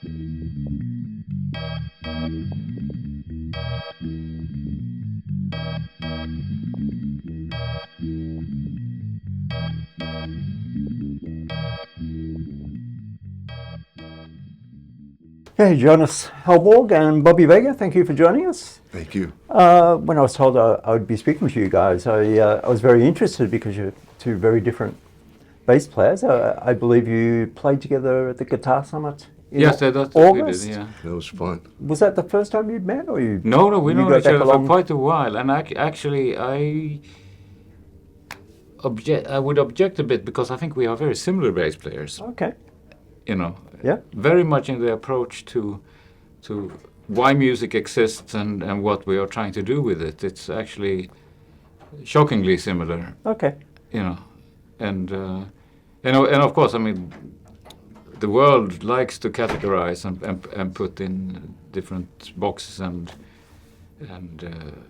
Hey, Jonas Hellborg and Bobby Vega, thank you for joining us. Thank you. When I was told I would be speaking with you guys, I was very interested because you're two very different bass players. I believe you played together at the Guitar Summit in Yes, that's August. what we did, yeah. That was fun. Was that the first time you'd met, or you? No, we know got each back other for along? quite a while, and actually I would object a bit because I think we are very similar bass players. Okay. You know, Yeah. very much in the approach to why music exists and what we are trying to do with it. It's actually shockingly similar. Okay. You know, and of course, I mean, the world likes to categorize and put in different boxes and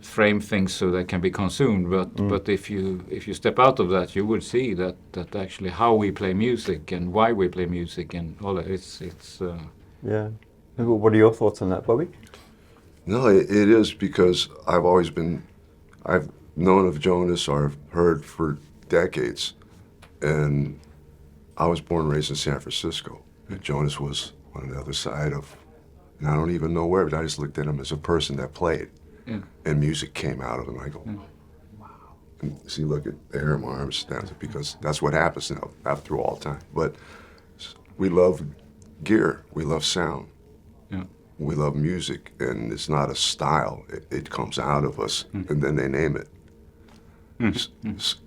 frame things so they can be consumed. But if you step out of that, you would see that actually how we play music and why we play music and all that. It's Yeah. What are your thoughts on that, Bobby? No, it is because I've known of Jonas or I've heard for decades. And I was born and raised in San Francisco. And Jonas was on the other side of, and I don't even know where, but I just looked at him as a person that played. Yeah. And music came out of him. I go, wow. And see, look at the hair on my arms, because that's what happens now, after all time. But we love gear, we love sound. Yeah. We love music, and it's not a style. It comes out of us, and then they name it.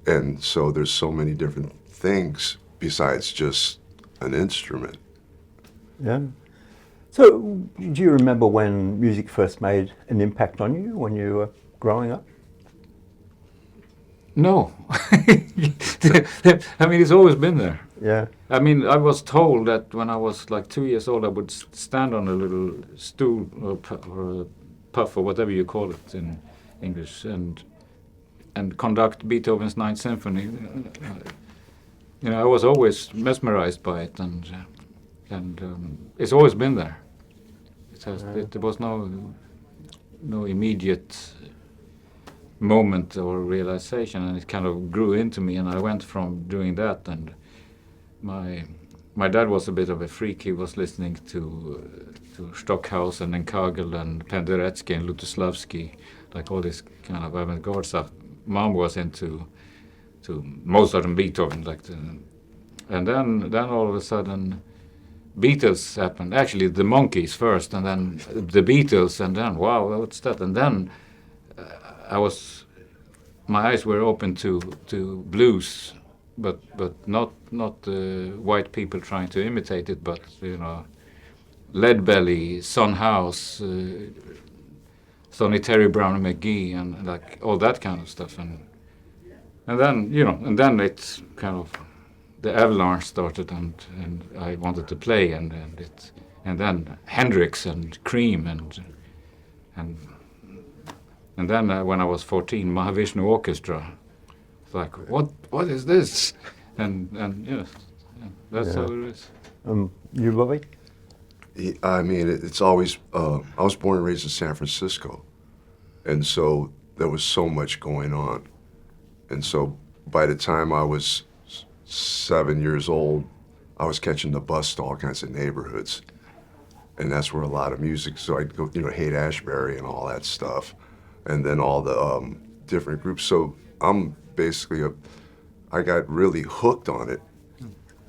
And so there's so many different things besides just an instrument. Yeah. So, do you remember when music first made an impact on you when you were growing up? No. I mean, it's always been there. Yeah. I mean, I was told that when I was like 2 years old, I would stand on a little stool or a puff or whatever you call it in English and conduct Beethoven's Ninth Symphony. You know, I was always mesmerized by it, and it's always been there. There was no immediate moment or realization, and it kind of grew into me, and I went from doing that. And my dad was a bit of a freak. He was listening to Stockhausen and Kagel and Penderecki and Lutoslavsky, like all this kind of avant-garde stuff. Mom was into Mozart and Beethoven, and then all of a sudden Beatles happened. Actually, the Monkees first, and then the Beatles, and then wow, what's that? And then my eyes were open to blues, but not white people trying to imitate it, but you know, Leadbelly, Son House, Sonny Terry, Brown and McGee, and like all that kind of stuff, and then you know, and then it's kind of the avalanche started, and I wanted to play, and then Hendrix and Cream, and then when I was 14, Mahavishnu Orchestra. It's like, what is this? And yes, that's how it is. You, Bobby? I mean, it's always, I was born and raised in San Francisco. And so there was so much going on. And so by the time I was 7 years old, I was catching the bus to all kinds of neighborhoods. And that's where a lot of music, so I'd go, you know, Haight-Ashbury and all that stuff. And then all the different groups. So I'm basically I got really hooked on it,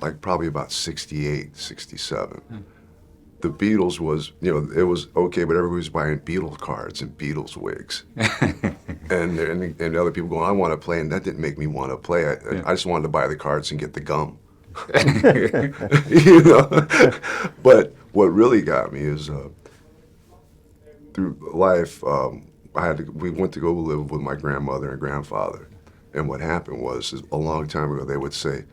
like probably about 68, 67. The Beatles was, you know, it was okay, but everybody was buying Beatles cards and Beatles wigs. and other people going, I want to play, and that didn't make me want to play. I just wanted to buy the cards and get the gum. You know? But what really got me is through life, we went to go live with my grandmother and grandfather. And what happened was, a long time ago, they would say,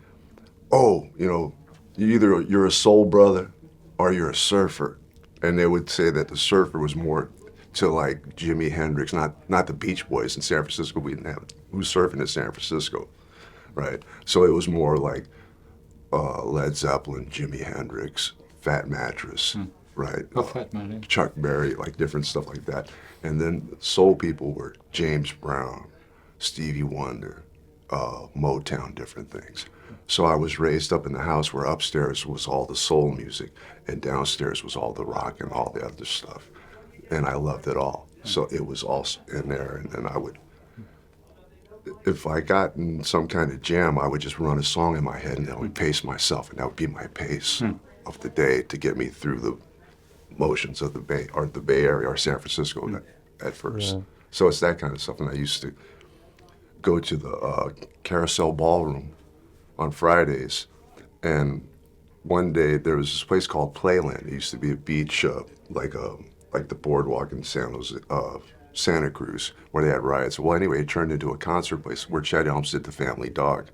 oh, you know, you're a soul brother or you're a surfer. And they would say that the surfer was more to like Jimi Hendrix, not the Beach Boys in San Francisco. We didn't have, who was surfing in San Francisco, right? So it was more like Led Zeppelin, Jimi Hendrix, Fat Mattress, right? Oh, Fat Man. Yeah. Chuck Berry, like different stuff like that. And then soul people were James Brown, Stevie Wonder, Motown, different things. So I was raised up in the house where upstairs was all the soul music and downstairs was all the rock and all the other stuff. And I loved it all. So it was all in there. And then I would, if I got in some kind of jam, I would just run a song in my head and I would pace myself, and that would be my pace of the day to get me through the motions of the Bay Area or San Francisco at first. Yeah. So it's that kind of stuff. And I used to go to the Carousel Ballroom on Fridays, and one day there was this place called Playland. It used to be a beach, like the boardwalk in Santa Cruz, where they had riots. Well, anyway, it turned into a concert place where Chet Helms did The Family Dog.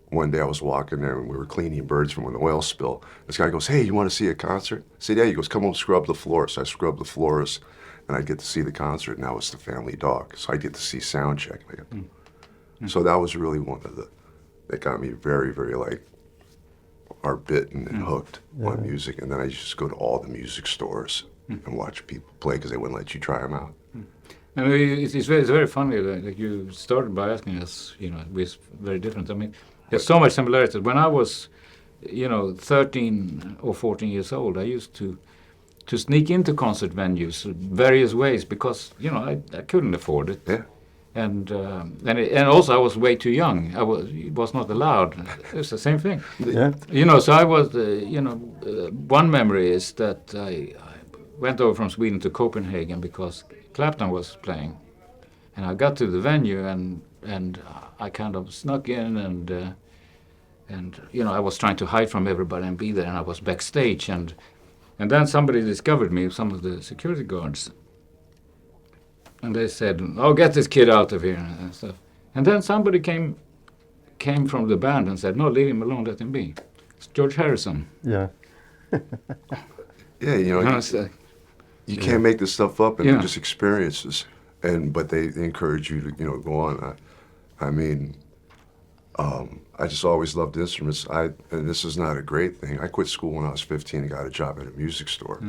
One day I was walking there and we were cleaning birds from an oil spill. This guy goes, "Hey, you want to see a concert?" I said, "Yeah." He goes, "Come on, scrub the floors." So I scrubbed the floors, and I'd get to see the concert, and that was The Family Dog. So I get to see sound check. So that was really one of that got me very, very like bitten and hooked on music. And then I just go to all the music stores and watch people play because they wouldn't let you try them out. And it's very funny that like you started by asking us, we're very different. I mean, there's so much similarity. When I was, 13 or 14 years old, I used to sneak into concert venues various ways because, I couldn't afford it. Yeah. And also I was way too young. It was not allowed. It's the same thing. Yeah. So I was, one memory is that I went over from Sweden to Copenhagen because Clapton was playing, and I got to the venue and I kind of snuck in and I was trying to hide from everybody and be there, and I was backstage and then somebody discovered me, some of the security guards, and they said, "Oh, get this kid out of here," and stuff. And then somebody came from the band and said, "No, leave him alone, let him be." It's George Harrison. Yeah. Yeah, you can't make this stuff up, and they're just experiences. But they encourage you to, go on. I just always loved instruments. And this is not a great thing. I quit school when I was 15 and got a job at a music store.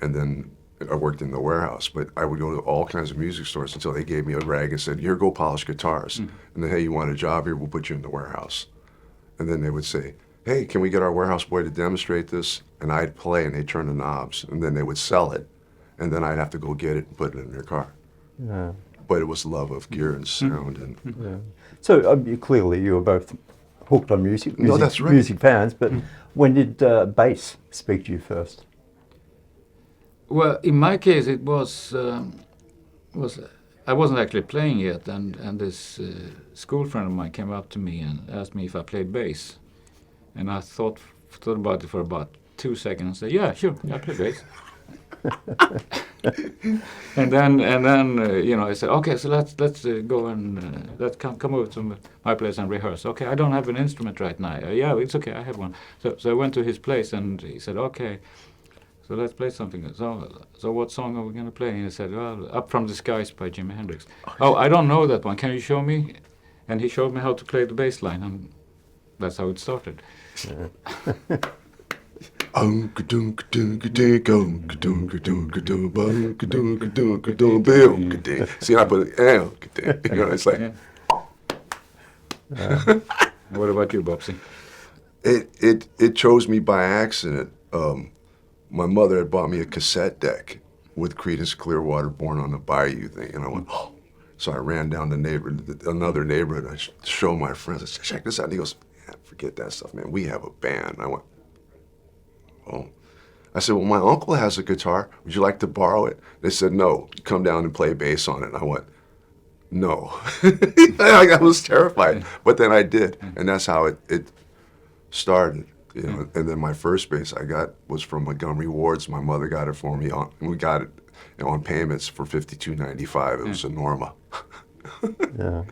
And then I worked in the warehouse. But I would go to all kinds of music stores until they gave me a rag and said, "Here, go polish guitars." And then, "Hey, you want a job here? We'll put you in the warehouse." And then they would say, "Hey, can we get our warehouse boy to demonstrate this?" And I'd play, and they'd turn the knobs, and then they would sell it. And then I'd have to go get it and put it in their car. Yeah. But it was love of gear and sound. So clearly you were both hooked on music. No, that's right. Music fans. But when did bass speak to you first? Well, in my case, it was I wasn't actually playing yet, and this school friend of mine came up to me and asked me if I played bass, and I thought about it for about 2 seconds and said, "Yeah, sure, I play bass." and then I said, "Okay, so let's go and let's come over to my place and rehearse." "Okay, I don't have an instrument right now." "Yeah, it's okay, I have one." So I went to his place and he said, "Okay, so let's play something." So what song are we going to play? And he said, "Well, Up From the Skies by Jimi Hendrix." "Oh, I don't know that one. Can you show me?" And he showed me how to play the bass line, and that's how it started. See, I put it's like. What about you, Bobsy? It chose me by accident. My mother had bought me a cassette deck with Creedence Clearwater Born on the Bayou thing, and I went, "Oh." So I ran down another neighborhood. I showed my friends. I said, "Check this out." And he goes, "Yeah, forget that stuff, man. We have a band." And I went, "Oh." I said, "Well, my uncle has a guitar. Would you like to borrow it?" They said, "No, come down and play bass on it." And I went, "No." I was terrified. But then I did. And that's how it started. And then my first bass I got was from Montgomery Ward's. My mother got it for me, and we got it on payments for $52.95. It was a Norma. Yeah.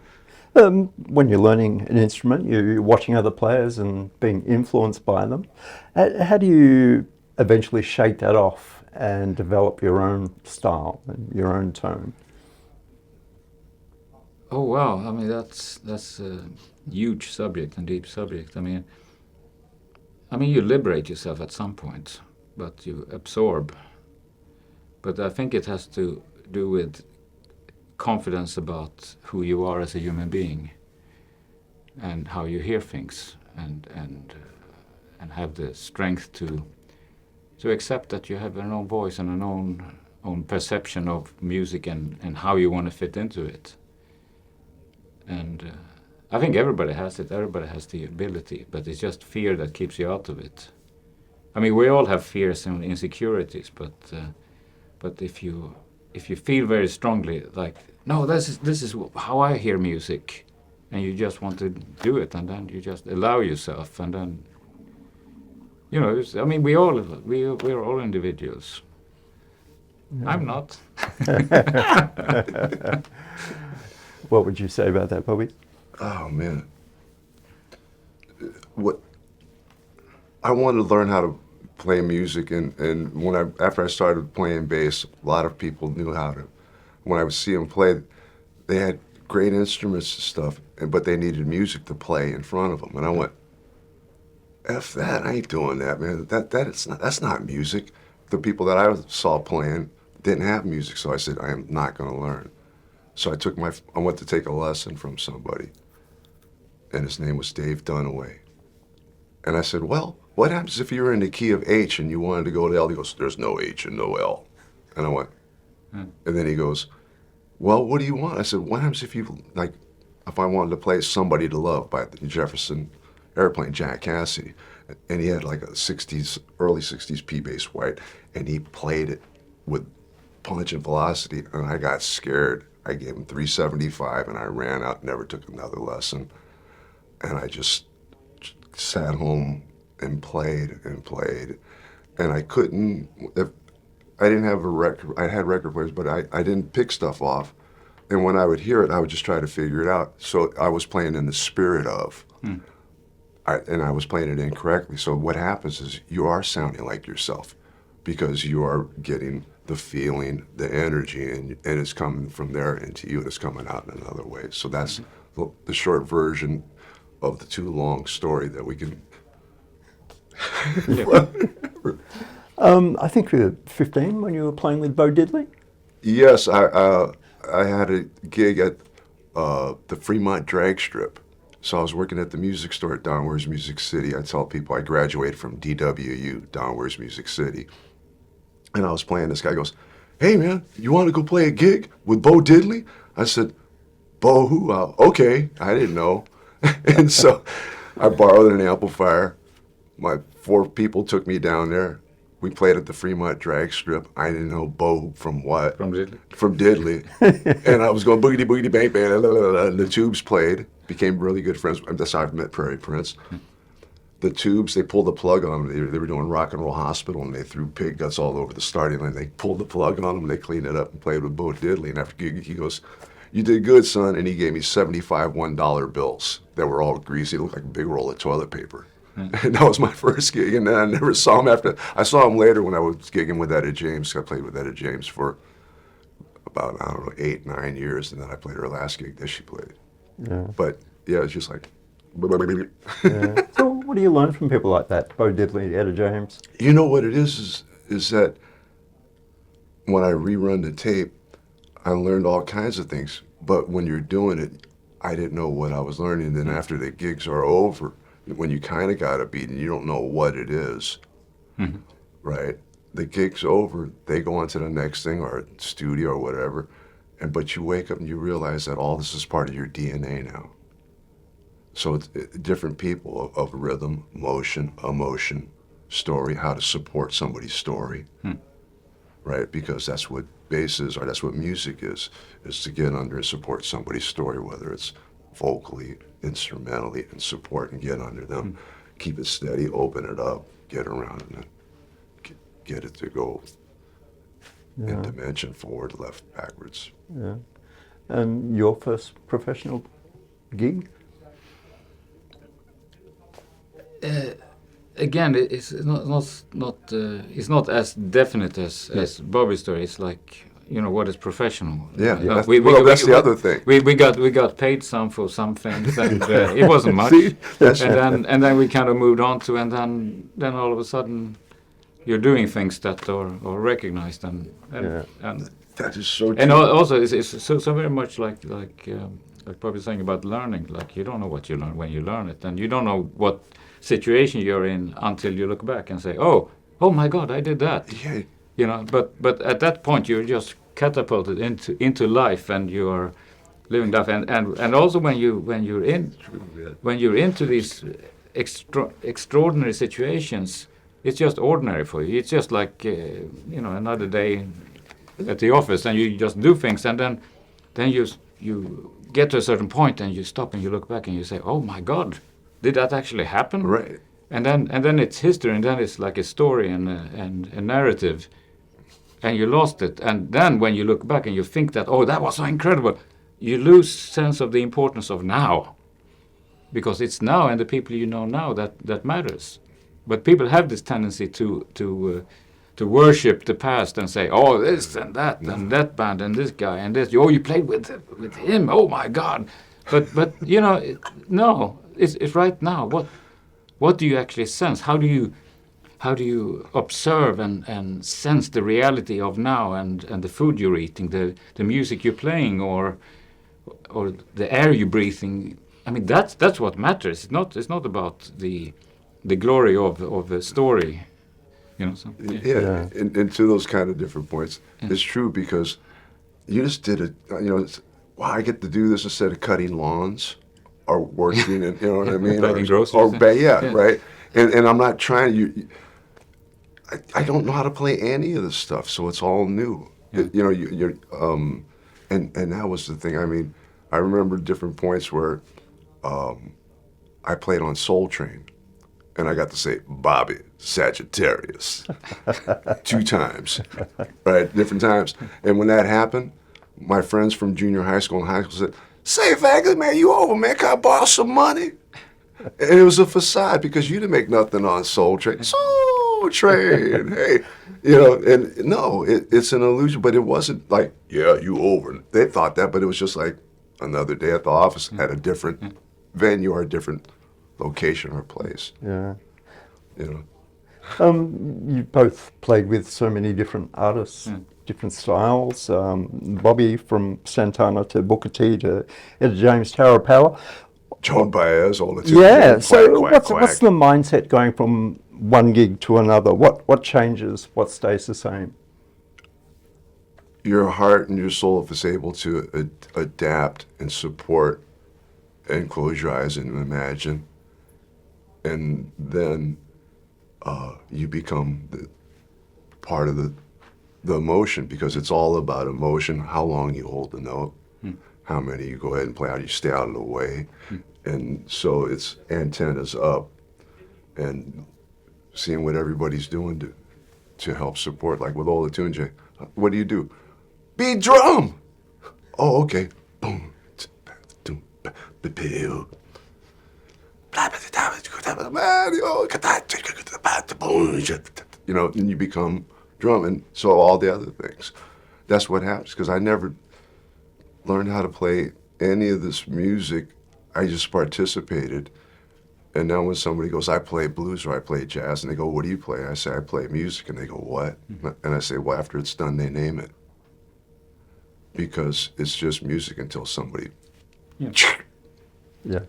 When you're learning an instrument, you're watching other players and being influenced by them. How do you eventually shake that off and develop your own style and your own tone? Oh wow! I mean that's a huge subject and deep subject. I mean you liberate yourself at some point. but you absorb. But I think it has to do with confidence about who you are as a human being and how you hear things, and have the strength to accept that you have an own voice and an own perception of music and how you want to fit into it. And I think everybody has it. Everybody has the ability, but it's just fear that keeps you out of it. I mean, we all have fears and insecurities, but if you feel very strongly, like, no, this is how I hear music, and you just want to do it, and then you just allow yourself, and then, you know, I mean, we're all individuals. Yeah. I'm not. What would you say about that, Bobby? Oh man, what I wanted to learn how to play music, and after I started playing bass, a lot of people knew how to. When I would see them play, they had great instruments and stuff, but they needed music to play in front of them, and I went, "F that! I ain't doing that, man. That's not music." The people that I saw playing didn't have music, so I said, "I am not going to learn." So I went to take a lesson from somebody, and his name was Dave Dunaway. And I said, "Well, what happens if you're in the key of H and you wanted to go to L?" He goes, "There's no H and no L." And I went, and then he goes, "Well, what do you want?" I said, "What happens if if I wanted to play Somebody to Love by the Jefferson Airplane, Jack Cassidy?" And he had like a early 60s P-bass white, and he played it with punch and velocity, and I got scared. I gave him 375, and I ran out, never took another lesson. And I just sat home and played. And I couldn't, I didn't have a record, I had record players, but I didn't pick stuff off. And when I would hear it, I would just try to figure it out. So I was playing in the spirit of, and I was playing it incorrectly. So what happens is you are sounding like yourself because you are getting the feeling, the energy, and it's coming from there into you, and it's coming out in another way. So that's the short version of the too long story that we can. I think you were 15 when you were playing with Bo Diddley. Yes, I had a gig at the Fremont Drag Strip. So I was working at the music store at Don Weir's Music City. I tell people I graduated from DWU, Don Weir's Music City. And I was playing, this guy goes, "Hey man, you want to go play a gig with Bo Diddley?" I said, "Bo who?" Okay, I didn't know. And so I borrowed an amplifier. My 4 people took me down there. We played at the Fremont Drag Strip. I didn't know Bo from what? From Diddley. From Diddley. And I was going boogity, boogity, bang, bang, and the Tubes played. Became really good friends. That's how I met Prairie Prince. The Tubes, they pulled the plug on them. They were doing Rock and Roll Hospital, and they threw pig guts all over the starting line. They pulled the plug on them, they cleaned it up, and played with Bo Diddley. And after he goes, "You did good, son." And he gave me 75 $1 bills that were all greasy. It looked like a big roll of toilet paper. And that was my first gig. And then I never saw him after. I saw him later when I was gigging with Etta James. I played with Etta James for about, 8, 9 years. And then I played her last gig that she played. Yeah. But, yeah, it's just like... Yeah. So what do you learn from people like that, Bo Diddley, Etta James? You know what it is that when I rerun the tape, I learned all kinds of things. But when you're doing it, I didn't know what I was learning. Then after the gigs are over, when you kind of got a beat and you don't know what it is, right? The gig's over, they go on to the next thing or studio or whatever, but you wake up and you realize that all this is part of your DNA now. So it's different people of rhythm, motion, emotion, story, how to support somebody's story, right? Because that's what bass is, or that's what music is to get under and support somebody's story, whether it's vocally, instrumentally, and support and get under them. Keep it steady, open it up, get around, and then get it to go in dimension, forward, left, backwards. Yeah. And your first professional gig? Again, it's not as definite as Bobby's story. It's like, what is professional? Yeah, that's the other thing. We got paid some for some things, and it wasn't much. See? And then we kind of moved on to, and then all of a sudden, you're doing things that are recognized and that is so true. and also it's so very much like Bobby's saying about learning. Like you don't know what you learn when you learn it, and you don't know what situation you're in until you look back and say, oh my God, I did that. Yeah. You know, but at that point you're just catapulted into life, and you are living life, and also when you're into these extraordinary situations, it's just ordinary for you. It's just like another day at the office, and you just do things, and then you get to a certain point, and you stop and you look back and you say, oh my God, did that actually happen? Right. And then it's history, and then it's like a story and a narrative, and you lost it. And then when you look back and you think that, oh, that was so incredible, you lose sense of the importance of now, because it's now and the people you know now that matters. But people have this tendency to worship the past and say, oh, this and that band and this guy and this. Oh, you played with him. Oh my God! But no, it's right now. What do you actually sense? How do you observe and sense the reality of now and the food you're eating, the music you're playing, or the air you're breathing? I mean, that's what matters. It's not about the glory of the story, So, yeah. And to those kind of different points, it's true, because you just did it. Wow, I get to do this instead of cutting lawns or working, and you know what I mean, bagging groceries. Right. And I'm not trying to. I don't know how to play any of this stuff, so it's all new. Yeah. You're and that was the thing. I mean, I remember different points where I played on Soul Train, and I got to say Bobby Sagittarius 2 times, right, different times. And when that happened, my friends from junior high school and high school said, "Say, Vega, man, you over, man? Can I borrow some money?" And it was a facade, because you didn't make nothing on Soul Train. Soul Train, hey, and no, it's an illusion, but it wasn't like, yeah, you over. They thought that, but it was just like another day at the office at a different venue or a different location or place. Yeah. You You both played with so many different artists, different styles. Bobby from Santana to Booker T to Etta James, Tower of Power. Joan Baez, all the time. Yeah. So what's the mindset going from one gig to another? What changes? What stays the same? Your heart and your soul, if it's able to adapt and support and close your eyes and imagine, and then you become part of the emotion, because it's all about emotion, how long you hold the note, how many you go ahead and play, how you stay out of the way. And so it's antennas up and seeing what everybody's doing to help support. Like with all the tunes, what do? Beat drum! Oh, okay. Boom. And you become drum, and so all the other things. That's what happens, because I never learned how to play any of this music. I just participated. And now when somebody goes, I play blues or I play jazz, and they go, what do you play? I say, I play music, and they go, what? And I say, well, after it's done, they name it. Because it's just music until somebody... Yeah.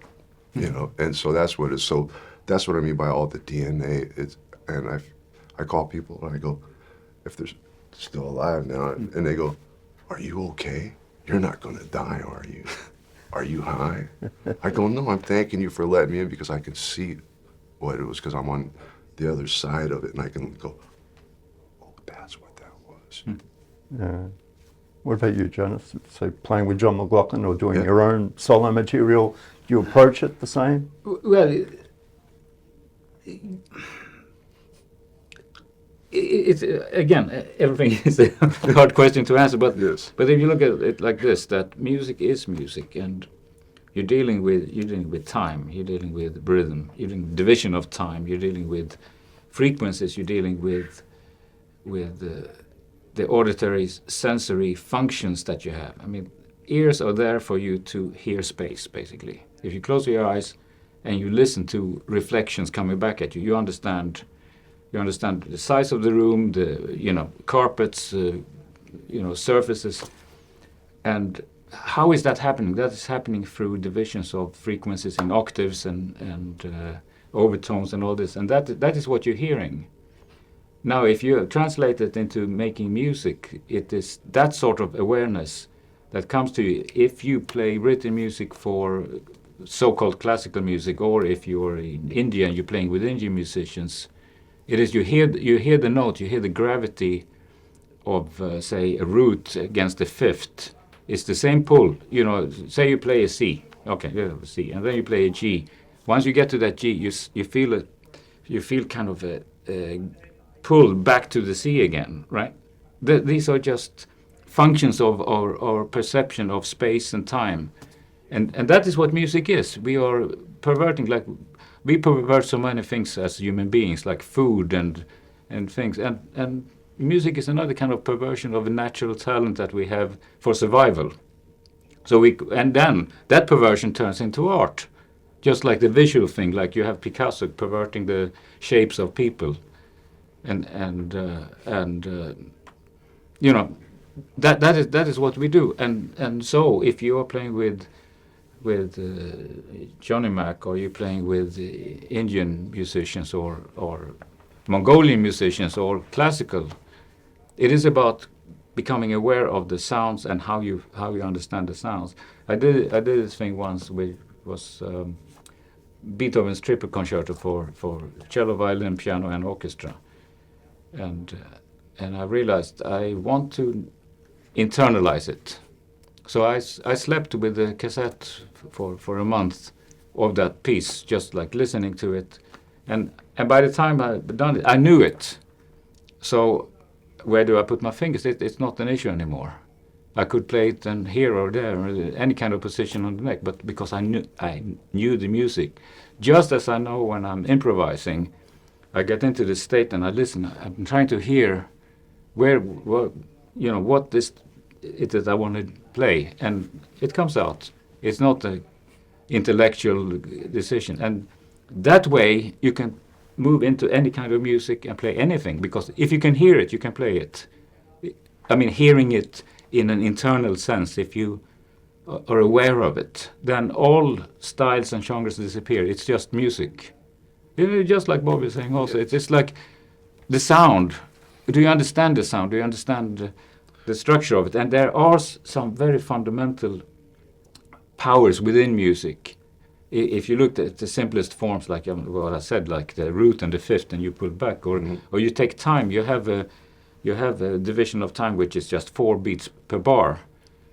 And so that's what it's. So that's what I mean by all the DNA. And I call people and I go, if they're still alive now, and they go, are you okay? You're not going to die, are you? Are you high? I go, no, I'm thanking you for letting me in, because I can see what it was, because I'm on the other side of it, and I can go, oh, that's what that was. Yeah. What about you, Jonas? So playing with John McLaughlin or doing your own solo material, do you approach it the same? Well, it's again, everything is a hard question to answer, but yes. But if you look at it like this, that music is music, and you're dealing with time, you're dealing with rhythm, you're dealing with division of time, you're dealing with frequencies, you're dealing with the auditory sensory functions that you have. I mean, ears are there for you to hear space, basically. If you close your eyes and you listen to reflections coming back at you, you understand You understand the size of the room, the carpets, surfaces, and how is that happening? That is happening through divisions of frequencies in octaves and overtones and all this, and that is what you're hearing. Now, if you translate it into making music, it is that sort of awareness that comes to you if you play written music for so-called classical music, or if you're in India and you're playing with Indian musicians. It is you hear the note, you hear the gravity of say a root against a fifth. It's the same pull. Say you play a C, okay, a C, and then you play a G. Once you get to that G, you feel it. You feel kind of a pull back to the C again, right? These are just functions of our perception of space and time, and that is what music is. We are perverting, like we pervert so many things as human beings, like food and things, and music is another kind of perversion of a natural talent that we have for survival. And then that perversion turns into art, just like the visual thing, like you have Picasso perverting the shapes of people, and that is what we do. And so if you are playing with Johnny Mac, or you're playing with Indian musicians or Mongolian musicians or classical, it is about becoming aware of the sounds and how you understand the sounds. I did this thing once, which was Beethoven's triple concerto for cello, violin, piano, and orchestra, and I realized I want to internalize it. So I slept with the cassette for a month of that piece, just like listening to it, and by the time I'd done it, I knew it. So where do I put my fingers? It's not an issue anymore. I could play it and here or there, or any kind of position on the neck, but because I knew the music. Just as I know when I'm improvising, I get into this state and I listen. I'm trying to hear what it is I want to play, and it comes out. It's not an intellectual decision, and that way you can move into any kind of music and play anything, because if you can hear it, you can play it. I mean, hearing it in an internal sense, if you are aware of it, then all styles and genres disappear. It's just music. Just like Bobby was saying also, it's like the sound. Do you understand the sound? Do you understand the structure of it? And there are some very fundamental powers within music. If you look at the simplest forms, like what I said, like the root and the fifth, and you pull back, or you take time, you have a division of time which is just 4 beats per bar.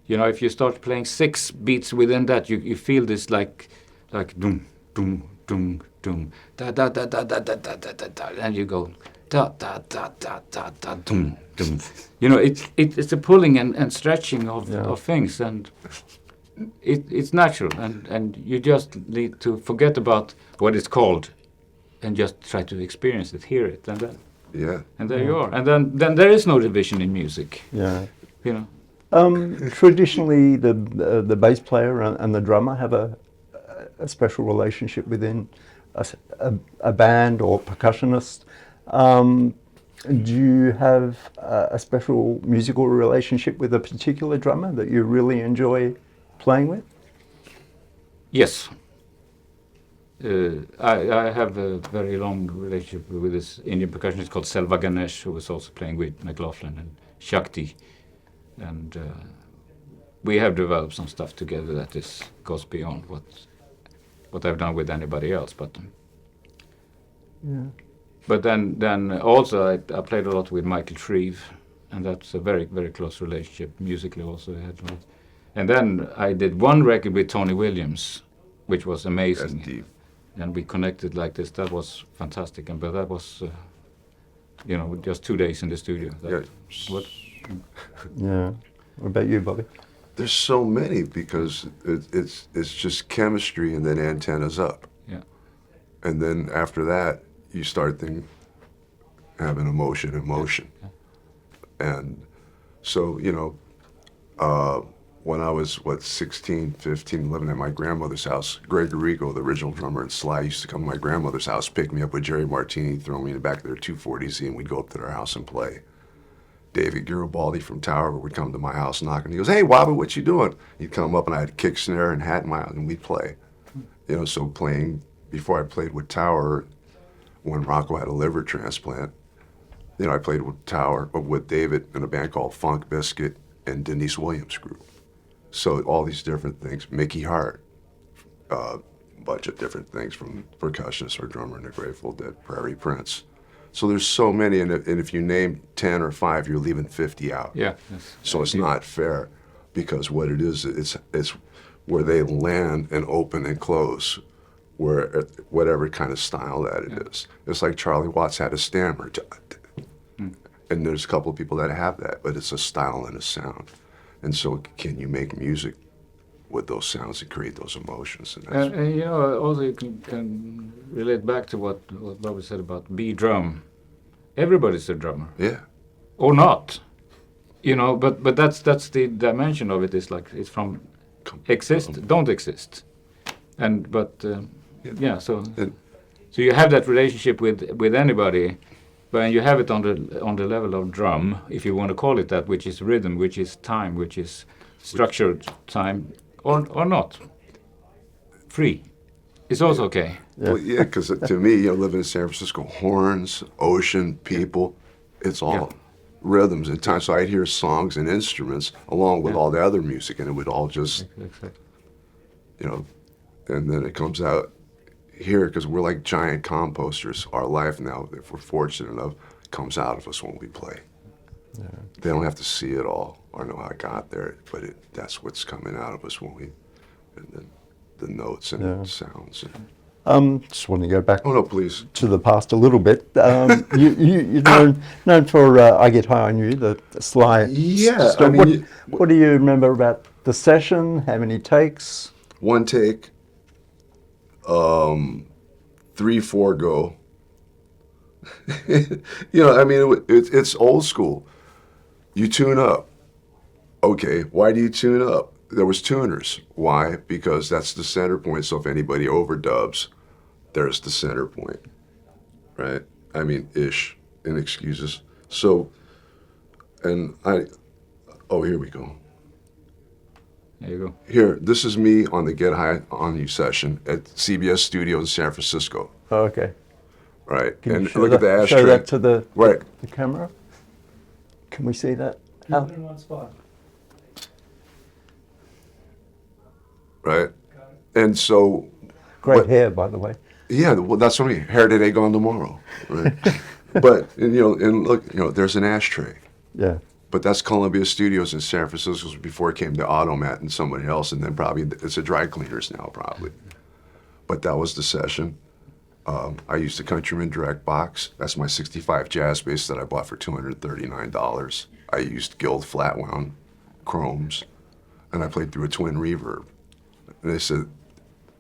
If you start playing 6 beats within that, you feel this like dum dum dum dum da da da da da da da da da da, and you go da da da da da da dum dum. It's a pulling and stretching of things, and it's natural, and you just need to forget about what it's called and just try to experience it, hear it, and then and there you are, and then there is no division in music. Traditionally, the bass player and the drummer have a special relationship within a band or percussionist. Do you have a special musical relationship with a particular drummer that you really enjoy playing with? Yes. I have a very long relationship with this Indian percussionist called Selva Ganesh, who was also playing with McLaughlin and Shakti. And we have developed some stuff together that goes beyond what I've done with anybody else. But then also I played a lot with Michael Shreve, and that's a very, very close relationship musically also. And then I did one record with Tony Williams, which was amazing. That's deep. And we connected like this. That was fantastic. But that was, just 2 days in the studio. What about you, Bobby? There's so many, because it's just chemistry and then antennas up. Yeah. And then after that, you start having emotion. Yeah. And so, when I was, 16, 15, living at my grandmother's house, Greg Arrigo, the original drummer in Sly, used to come to my grandmother's house, pick me up with Jerry Martini, throw me in the back of their 240Z, and we'd go up to their house and play. David Garibaldi from Tower would come to my house knocking. He goes, "Hey, Bobby, what you doing?" He'd come up, and I had a kick snare and hat in my house, and we'd play. You know, so playing, before I played with Tower, when Rocco had a liver transplant, you know, I played with Tower, with David in a band called Funk Biscuit and Denise Williams Group. So all these different things. Mickey Hart, a bunch of different things, from percussionist or drummer in the Grateful Dead, Prairie Prince. So there's so many, and if you name 10 or 5, you're leaving 50 out. Yeah. So it's not fair, because what it is, it's where they land and open and close, where whatever kind of style that it is. It's like Charlie Watts had a stammer, and there's a couple of people that have that, but it's a style and a sound. And so can you make music with those sounds and create those emotions? And you know, also you can relate back to what Bobby said about be drum. Everybody's a drummer. Yeah. Or not. You know, but that's the dimension of it, is like it's from exist, don't exist. And so you have that relationship with anybody, but you have it on the level of drum, if you want to call it that, which is rhythm, which is time, which is structured time, or not. Free. It's also okay. Yeah. Well, yeah, because to me, you know, living in San Francisco, horns, ocean, people, it's all rhythms and time. So I'd hear songs and instruments along with all the other music, and it would all just, you know, and then it comes out here, because we're like giant composters. Our life now, if we're fortunate enough, comes out of us when we play. Yeah. They don't have to see it all or know how it got there, but that's what's coming out of us when we, and then the notes and sounds. Just want to go back. Oh no, please. To the past a little bit. You're known for I Get High on You, the Sly. Yeah. Stone. I mean, what do you remember about the session? How many takes? One take. 3-4 go. You know, I mean, it's old school. You tune up. Okay, why do you tune up? There was tuners. Why? Because that's the center point. So if anybody overdubs, there's the center point, right? I mean, ish, and excuses. So, and here we go. There you go. Here, this is me on the Get High on You session at CBS Studios in San Francisco. Oh, okay. Right. Can and you look at the ashtray. Show that to the the camera. Can we see that? Keep it in one spot. Right. And so. Great hair, by the way. Yeah, well, that's what I mean. Hair today, gone tomorrow. Right. But and look, there's an ashtray. Yeah. But that's Columbia Studios in San Francisco before it came to Automat and somebody else, and then probably it's a dry cleaners now, probably. But that was the session. I used a Countryman Direct box. That's my 65 jazz bass that I bought for $239. I used Guild flat wound chromes, and I played through a twin reverb. And they said,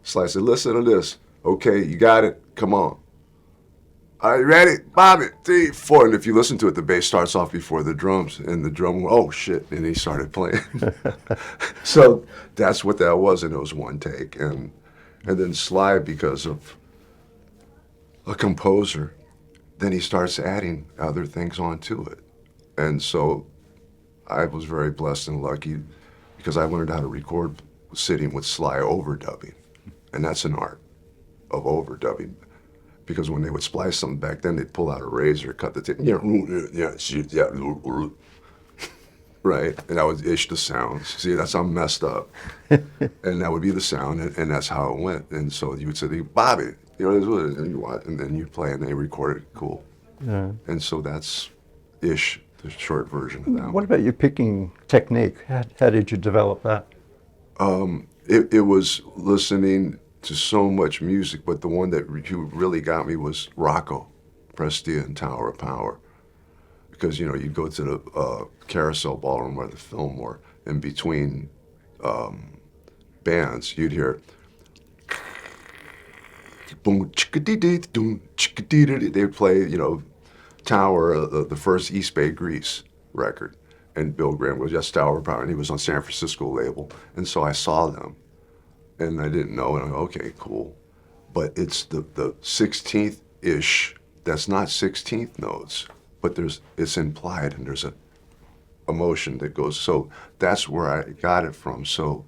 Sly said, "Listen to this. Okay, you got it. Come on. Are you ready? Bobby, 3, 4. And if you listen to it, the bass starts off before the drums, and the drum, oh shit, and he started playing. So that's what that was, and it was one take. And then Sly, because of a composer, then he starts adding other things onto it. And so I was very blessed and lucky, because I learned how to record sitting with Sly overdubbing, and that's an art of overdubbing. Because when they would splice something back then, they'd pull out a razor, cut the tape, right? And that would ish the sounds. See, that's how messed up. And that would be the sound, and that's how it went. And so you would say, "Bobby, and you watch, and then you play, and they record it, cool." Yeah. And so that's ish the short version of that. What about your picking technique? How did you develop that? It was listening to so much music, but the one that really got me was Rocco, Preston and Tower of Power. Because, you'd go to the Carousel Ballroom or the Fillmore, in between bands, you'd hear boom, they would play, Tower, the first East Bay Grease record. and Bill Graham was just Tower Power, and he was on San Francisco label, and so I saw them, and I didn't know, and I'm like, okay, cool, but it's the 16th ish. That's not 16th notes, but it's implied, and there's a emotion that goes. So that's where I got it from. So,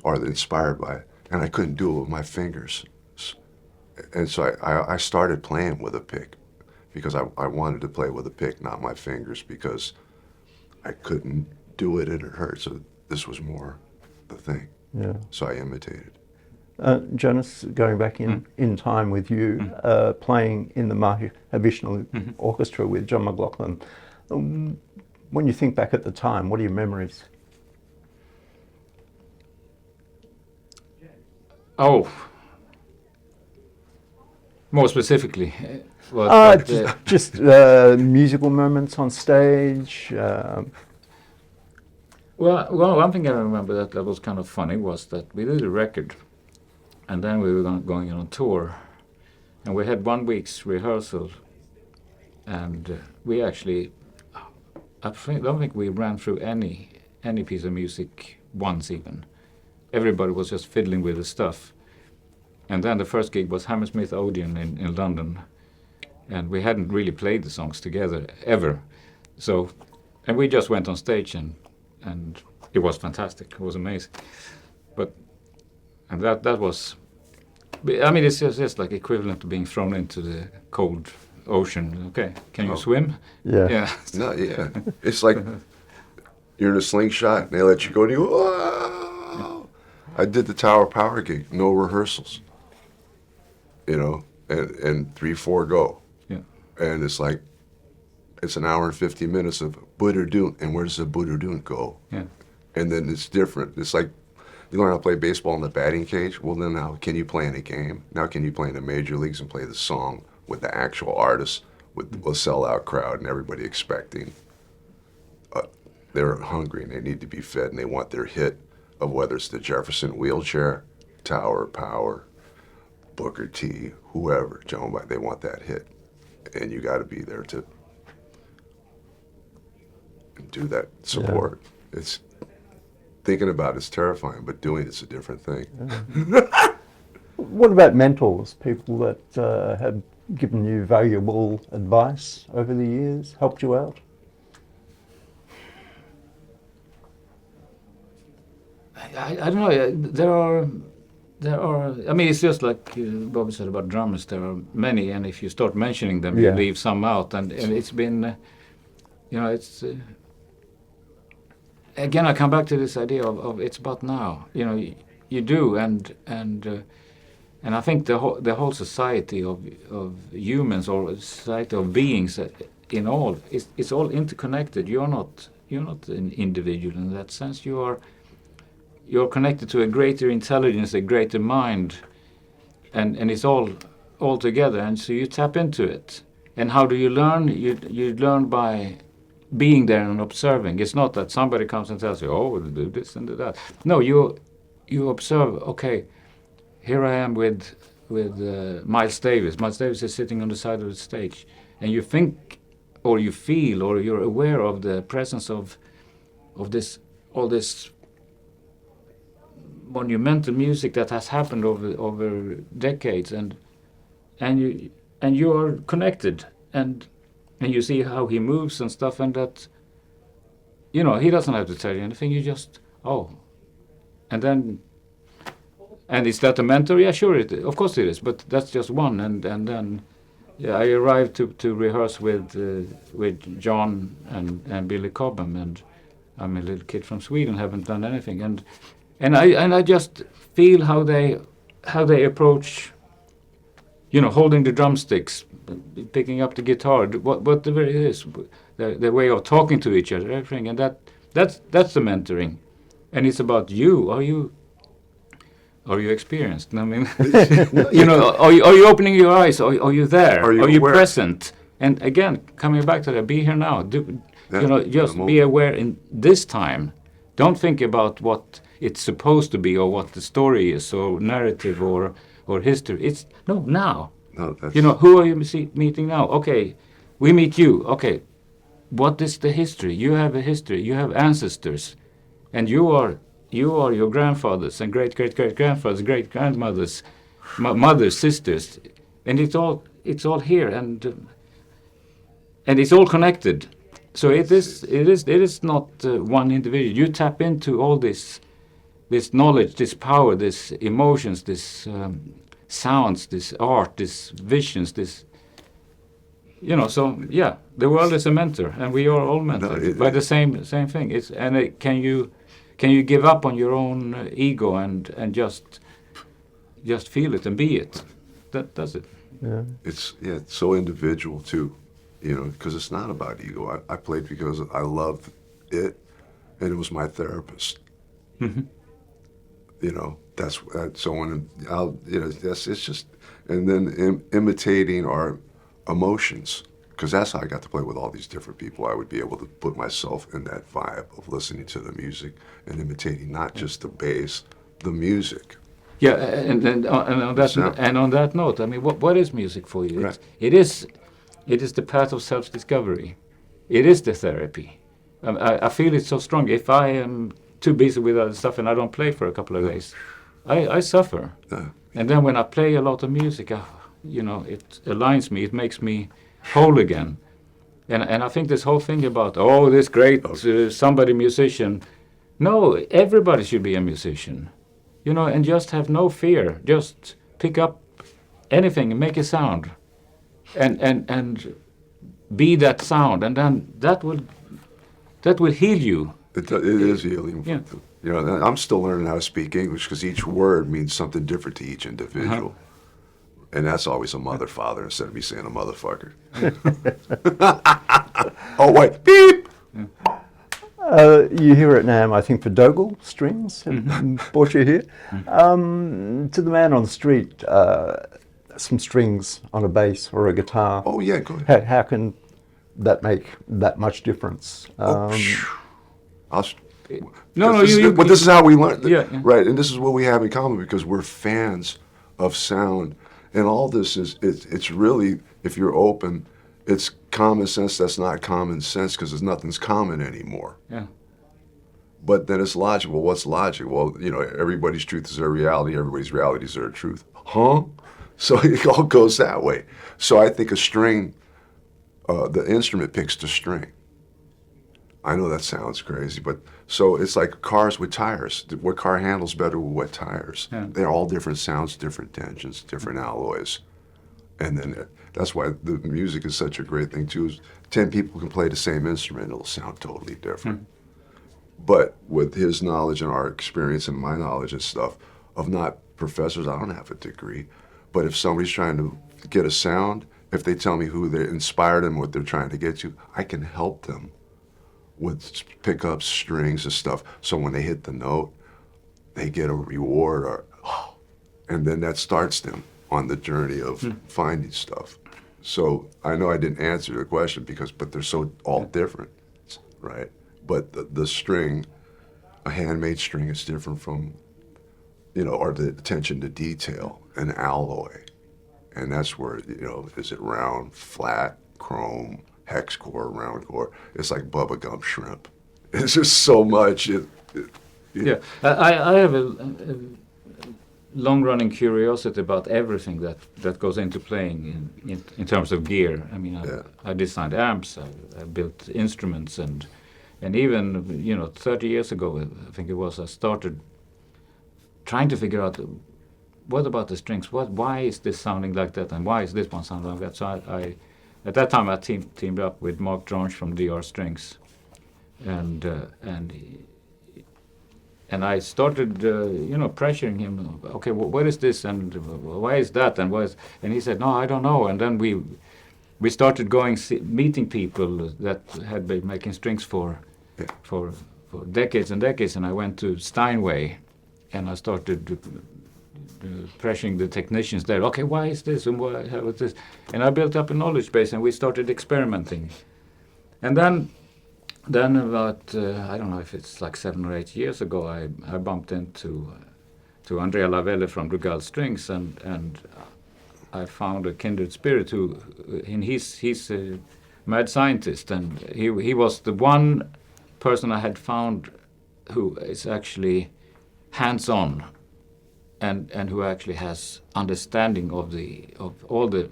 or inspired by it, and I couldn't do it with my fingers, and so I started playing with a pick, because I wanted to play with a pick, not my fingers, because I couldn't do it and it hurt. So this was more the thing. Yeah. So I imitated. Jonas, going back in time with you, playing in the Mahavishnu Orchestra with John McLaughlin, when you think back at the time, what are your memories? Oh, more specifically, just musical moments on stage. Well, one thing I remember that was kind of funny was that we did a record, and then we were going on tour, and we had 1 week's rehearsal, and we actually, I don't think we ran through any piece of music once even. Everybody was just fiddling with the stuff. And then the first gig was Hammersmith Odeon in London, and we hadn't really played the songs together ever. So, and we just went on stage, and it was fantastic. It was amazing. And that was, I mean, it's just like equivalent to being thrown into the cold ocean. Okay, can you swim? Yeah. Yeah. No, yeah. It's like you're in a slingshot, and they let you go, and you go, whoa! I did the Tower Power gig, no rehearsals. You know, and 3-4 go. Yeah. And it's like, it's an hour and 50 minutes of Buddha-Doon, and where does the Buddha-Doon go? Yeah. And then it's different. It's like, you learn how to play baseball in the batting cage. Well, then now, can you play in a game? Now can you play in the major leagues and play the song with the actual artist, with a sellout crowd and everybody expecting? They're hungry and they need to be fed, and they want their hit of whether it's the Jefferson wheelchair, Tower Power, Booker T, whoever, Joan Baez, they want that hit. And you got to be there to do that support. Yeah. It's, thinking about it's terrifying, but doing it's a different thing. Yeah. What about mentors, people that have given you valuable advice over the years, helped you out? I don't know. There are. I mean, it's just like Bobby said about drummers. There are many, and if you start mentioning them, you leave some out. And it's been, it's. Again, I come back to this idea of it's about now. You do, and I think the whole society of humans, or society of beings in all, it's all interconnected. You're not an individual in that sense. You're connected to a greater intelligence, a greater mind, and it's all together. And so you tap into it. And how do you learn? You learn by being there and observing. It's not that somebody comes and tells you, "Oh, we'll do this and do that." No, you observe. Okay, here I am with Miles Davis. Miles Davis is sitting on the side of the stage, and you think, or you feel, or you're aware of the presence of all this monumental music that has happened over decades, and you are connected, and you see how he moves and stuff, and that he doesn't have to tell you anything. You just and is that a mentor? Yeah, sure of course it is, but that's just one. And then I arrived to rehearse with John and Billy Cobham, and I'm a little kid from Sweden, haven't done anything, and I just feel how they approach, holding the drumsticks, picking up the guitar, whatever it is, the way of talking to each other, everything, and that's the mentoring, and it's about you. Are you experienced? I mean, are you opening your eyes? Are you there? Are you present? And again, coming back to that, be here now. Just be aware in this time. Don't think about what it's supposed to be or what the story is, or narrative or history. It's now. No, that's... who are you meeting now? Okay, we meet you. Okay, what is the history? You have a history. You have ancestors, and you are your grandfathers and great grandfathers, great grandmothers, mothers, sisters, and it's all here, and it's all connected. So it is not one individual. You tap into all this knowledge, this power, this emotions, this sounds, this art, this visions, this. So yeah, the world is a mentor, and we are all mentored by the same thing. Can you give up on your own ego and just feel it and be it? That's it. Yeah. It's so individual too, because it's not about ego. I played because I loved it, and it was my therapist. Mm-hmm. That's so when it's just, and then imitating our emotions, because that's how I got to play with all these different people. I would be able to put myself in that vibe of listening to the music and imitating not just the bass, the music. Yeah, and on that note, I mean, what is music for you? Right. It is the path of self-discovery. It is the therapy. I feel it so strong. If I am too busy with other stuff and I don't play for a couple of days, I suffer. And then when I play a lot of music, it aligns me. It makes me whole again. And I think this whole thing about, this great somebody musician. No, everybody should be a musician. And just have no fear. Just pick up anything and make a sound. And be that sound. And then that will heal you. It is healing. Yeah. I'm still learning how to speak English because each word means something different to each individual. And that's always a mother, father, instead of me saying a motherfucker. Oh, wait, beep! You hear it now, I think, for Dogle strings, brought you here. To the man on the street, some strings on a bass or a guitar. Oh, yeah, go ahead. How can that make that much difference? This is how we learn. Yeah. Right, and this is what we have in common because we're fans of sound. And all this it's really, if you're open, it's common sense that's not common sense because nothing's common anymore. Yeah. But then it's logic. Well, what's logic? Well, everybody's truth is their reality. Everybody's reality is their truth. Huh? So it all goes that way. So I think a string, the instrument picks the string. I know that sounds crazy, but so it's like cars with tires. What car handles better with what tires? Yeah. They're all different sounds, different tensions, different alloys. And then that's why the music is such a great thing too. 10 people can play the same instrument, it'll sound totally different. But with his knowledge and our experience and my knowledge and stuff of not professors, I don't have a degree, but if somebody's trying to get a sound, if they tell me who they inspired them, what they're trying to get to, I can help them with pickups, strings, and stuff. So when they hit the note, they get a reward, and then that starts them on the journey of finding stuff. So I know I didn't answer the question but they're so all different, right? But the string, a handmade string, is different from, or the attention to detail, an alloy, and that's where is it round, flat, chrome, hex core, round core. It's like bubblegum shrimp. It's just so much. Yeah, I have a long-running curiosity about everything that goes into playing in terms of gear. I mean, I designed amps, I built instruments, and even 30 years ago, I think it was, I started trying to figure out what about the strings. Why is this sounding like that, and why is this one sounding like that? So I at that time, I teamed up with Mark Dronch from DR Strings, and I started, pressuring him. Okay, what is this, and why is that, and and he said, no, I don't know. And then we started meeting people that had been making strings for decades and decades, and I went to Steinway, and I started pressuring the technicians there. Okay, why is this, and how is this? And I built up a knowledge base, and we started experimenting. And then about I don't know if it's like 7 or 8 years ago, I bumped into Andrea Lavelle from Brugal Strings, and I found a kindred spirit who, and he's mad scientist, and he was the one person I had found who is actually hands-on and who actually has understanding of all the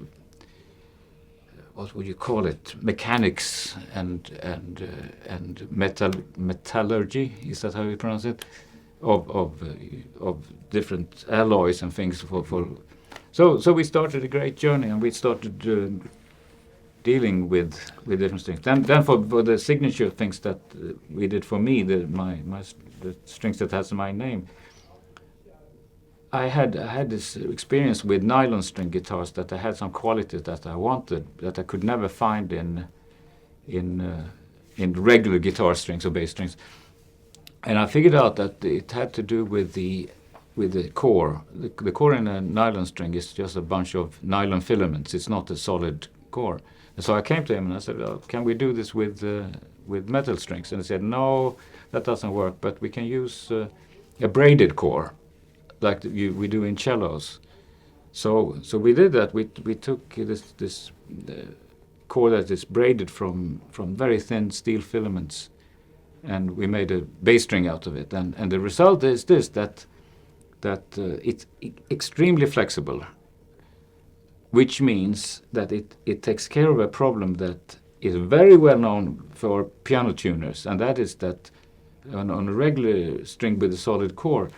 what would you call it, mechanics and metallurgy, is that how you pronounce it, of different alloys and things so we started a great journey, and we started dealing with different strings. Then for the signature things that we did for me, the strings that has my name, I had this experience with nylon string guitars that I had some qualities that I wanted that I could never find in regular guitar strings or bass strings, and I figured out that it had to do with the core. The core in a nylon string is just a bunch of nylon filaments. It's not a solid core. And so I came to him and I said, "Can we do this with metal strings?" And he said, "No, that doesn't work. But we can use a braided core, like we do in cellos." So we did that. We took this core that is braided from very thin steel filaments, and we made a bass string out of it. And the result is this: that it's extremely flexible, which means that it takes care of a problem that is very well known for piano tuners, and that is that on a regular string with a solid core,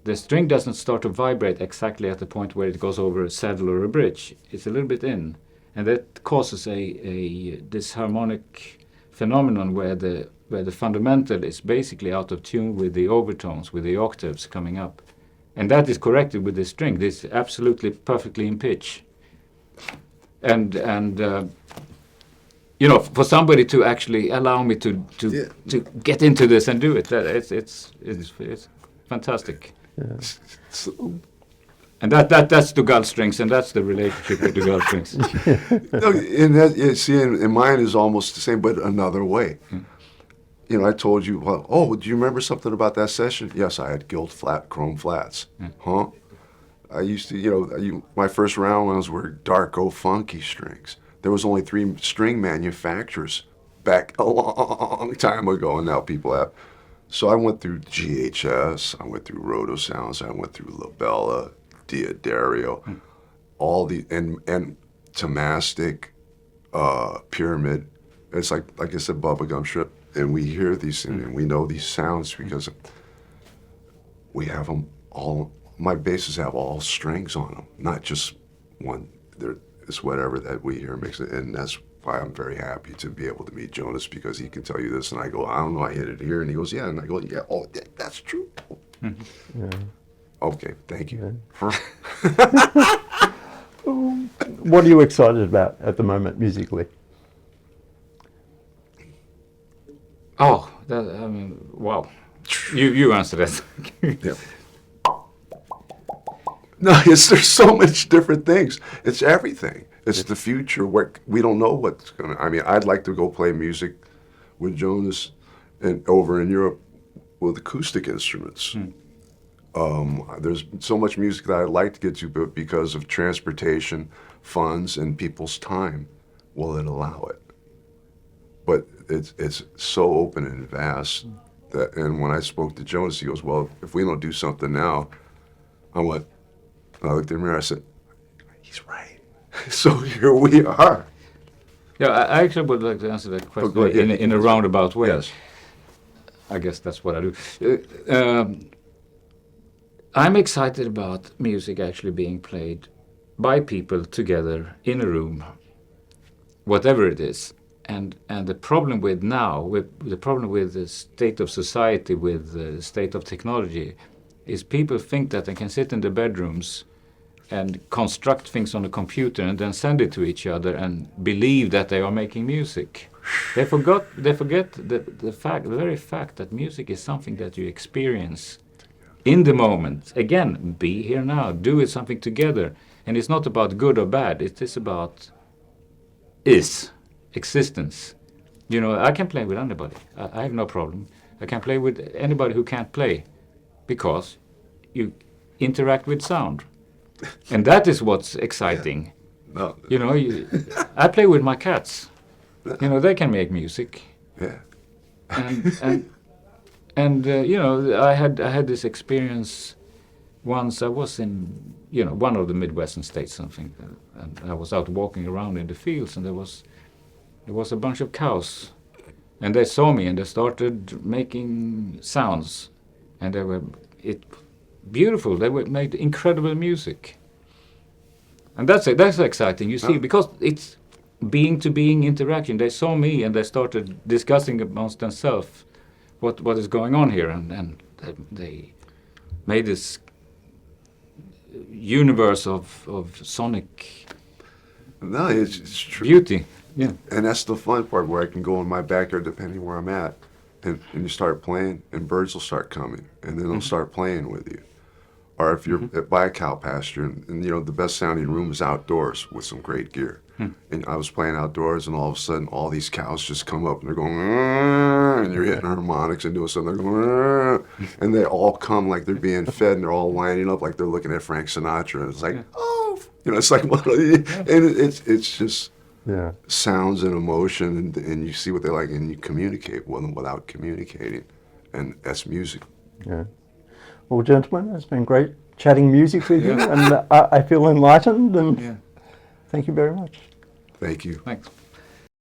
the string doesn't start to vibrate exactly at the point where it goes over a saddle or a bridge. It's a little bit in, and that causes a disharmonic phenomenon where the fundamental is basically out of tune with the overtones, with the octaves coming up. And that is corrected with this string. This is absolutely perfectly in pitch. And you know, for somebody to actually allow me to get into this and do it, it's fantastic. Yeah. And that's the gull strings, and that's the relationship with the gull strings. No, and that, yeah, see, and mine is almost the same, but another way. You know, I told you, well, oh, do you remember something about that session? Yes, I had gilt flat chrome flats. Huh? I used to, you know, my first round ones were dark, funky strings. There was only 3 string manufacturers back a long time ago, and now people have. So I went through GHS, I went through Roto Sounds, I went through Labella, Diodario, all the, and Tomastic, Pyramid. It's like I said, bubblegum strip. And we hear these things, and we know these sounds because we have them all. My basses have all strings on them, not just one. It's whatever that we hear makes it, and that's why I'm very happy to be able to meet Jonas, because he can tell you this, and I go, I don't know, I hit it here, and he goes, yeah, and I go, yeah, oh, that's true. Yeah. Okay, thank you. What are you excited about at the moment musically? Oh, I mean, wow. You answer that. Yeah. No, there's so much different things. It's everything. It's the future. We don't know what's going to... I mean, I'd like to go play music with Jonas and over in Europe with acoustic instruments. There's so much music that I'd like to get to, but because of transportation, funds, and people's time, will it allow it? But it's so open and vast that, and when I spoke to Jonas, he goes, well, if we don't do something now, I went, and I looked in the mirror, I said, he's right. So here we are. Yeah, I actually would like to answer that question in a roundabout way. Yes. I guess that's what I do. I'm excited about music actually being played by people together in a room, whatever it is. And the problem with now, the problem with the state of society, with the state of technology, is people think that they can sit in their bedrooms and construct things on a computer and then send it to each other and believe that they are making music. They forget the very fact that music is something that you experience in the moment. Again, be here now, do it something together. And it's not about good or bad, it is about existence. You know, I can play with anybody. I have no problem. I can play with anybody who can't play, because you interact with sound. And that is what's exciting. No. You know, I play with my cats. You know, they can make music. Yeah. And you know, I had this experience once. I was in, you know, one of the Midwestern states, something, and I was out walking around in the fields, and there was a bunch of cows, and they saw me, and they started making sounds, and they were beautiful. They made incredible music, and that's it. That's exciting. You see, because it's being to being interaction. They saw me, and they started discussing amongst themselves what is going on here, and they made this universe of sonic No, it's true. beauty. Yeah. And that's the fun part, where I can go in my backyard depending where I'm at, and you start playing, and birds will start coming, and then they'll start playing with you. Or if you're by a cow pasture, and you know, the best sounding room is outdoors with some great gear. And I was playing outdoors, and all of a sudden, all these cows just come up, and they're going, and you're hitting harmonics and doing something. They're going, and they all come like they're being fed, and they're all lining up like they're looking at Frank Sinatra. And it's like, oh, you know, it's like, and it's just sounds and emotion, and you see what they like, and you communicate with them without communicating, and that's music. Yeah. Well, gentlemen, it's been great chatting music with you, and I feel enlightened, and thank you very much. Thank you. Thanks.